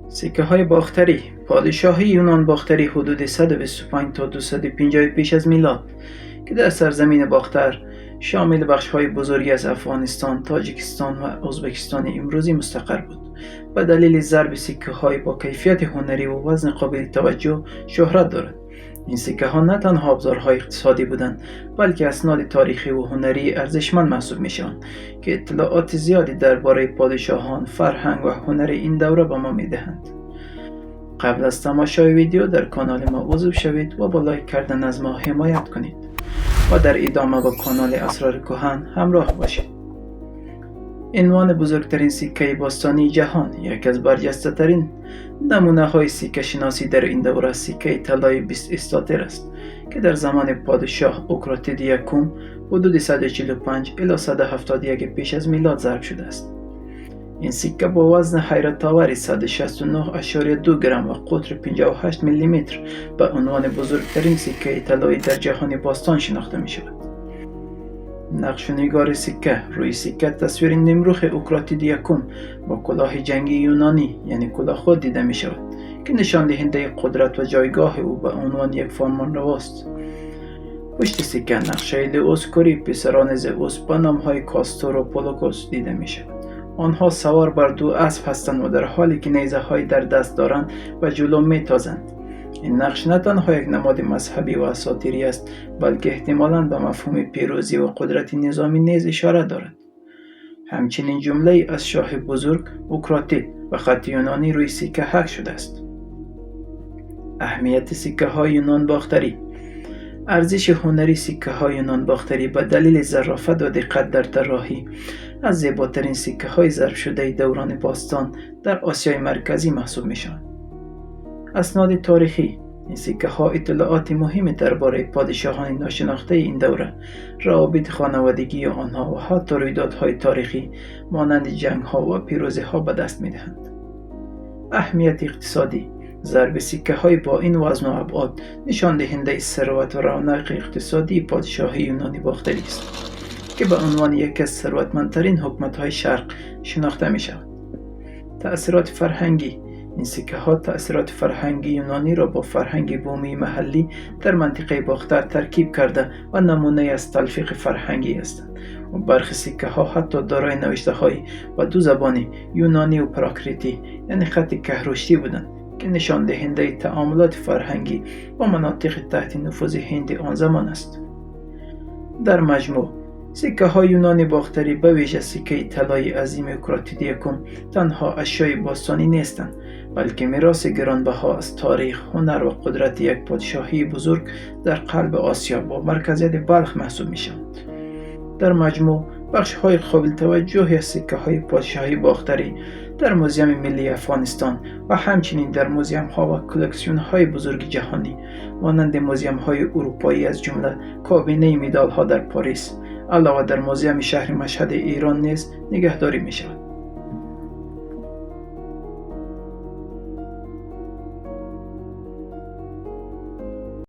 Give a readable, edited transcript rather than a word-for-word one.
سکه های باختری پادشاهی یونان باختری حدود 125 تا 250 پیش از میلاد که در سرزمین باختر شامل بخش های بزرگی از افغانستان، تاجیکستان و ازبکستان امروزی مستقر بود. به دلیل ضرب سکه های با کیفیت هنری و وزن قابل توجه شهرت دارد. این سکه ها نه تنها ابزارهای اقتصادی بودند بلکه اسناد تاریخی و هنری ارزشمند محسوب میشوند که اطلاعات زیادی درباره پادشاهان، فرهنگ و هنر این دوره به ما میدهند. قبل از تماشای ویدیو در کانال ما عضو شوید و با لایک کردن از ما حمایت کنید و در ادامه با کانال اسرار کهن همراه باشید. عنوان بزرگترین سکه باستانی جهان یکی از برجسته ترین نمونه های سکه شناسی در این دوره سکه طلایی 20 استاتر است که در زمان پادشاه اوکراتید یکم حدود 145 الی 171 پیش از میلاد ضرب شده است. این سکه با وزن حیرت آور 169.2 گرم و قطر 58 میلیمتر به عنوان بزرگترین سکه طلایی در جهان باستان شناخته می شود. نقش و نگار سکه روی سکه تصویر نمروخ اوکراتید یکم با کلاه جنگی یونانی یعنی کلاه خود دیده می شود که نشان دهنده قدرت و جایگاه او به عنوان یک فرمانرواست. پشت سکه نقشه لئوس پسران زئوس با نامهای کاستور و پولوکوس دیده می شود. آنها سوار بر 2 اسب هستند و در حالی که نیزه های در دست دارند و جلو می تازند. این نقش نه تنها یک نماد مذهبی و اساطیری است بلکه احتمالاً به مفهوم پیروزی و قدرت نظامی نیز اشاره دارد. همچنین جمله از شاه بزرگ اوکراتید و خط یونانی روی سکه حک شده است. اهمیت سکه های یونان باختری ارزش هنری سکه های یونان باختری به دلیل ظرافت و دقت در طراحی از زیباترین سکه های ضرب شده دوران باستان در آسیای مرکزی محسوب می شوند. اسناد تاریخی این سکه ها اطلاعات مهمی درباره پادشاهان ناشناخته این دوره، روابط خانوادگی آنها و حتی رویدادهای تاریخی مانند جنگ ها و پیروزی ها به دست می دهند. اهمیت اقتصادی ضرب سکه های با این وزن و ابعاد نشان دهنده ثروت و رونق اقتصادی پادشاهی یونانی باختری است که به عنوان یکی از ثروتمندترین حکومت‌های شرق شناخته می شود. تأثیرات فرهنگی این سکه ها تأثیرات فرهنگی یونانی را با فرهنگ بومی محلی در منطقه باختر ترکیب کرده و نمونه از تلفیق فرهنگی هستند و برخی سکه ها حتی دارای نوشته های با 2 زبان یونانی و پراکریتی یعنی خط کهرشتی بودند که نشان دهنده تعاملات فرهنگی با مناطق تحت نفوذ هند آن زمان است. در مجموع سکه های یونانی باختری به ویژه سکه طلایی عظیم اوکراتید یکم تنها اشیای باستانی نیستند بلکه میراث گرانبها از تاریخ، هنر و قدرت یک پادشاهی بزرگ در قلب آسیا با مرکزیت بلخ محسوب می شوند. در مجموع بخش های قابل توجهی از سکه های پادشاهی باختری در موزیم ملی افغانستان و همچنین در موزیم ها و کلکسیون های بزرگ جهانی مانند موزیم های اروپایی از جمله کابینه مدال ها در پاریس علاوه در موزیم شهر مشهد ایران نیز نگهداری می شود.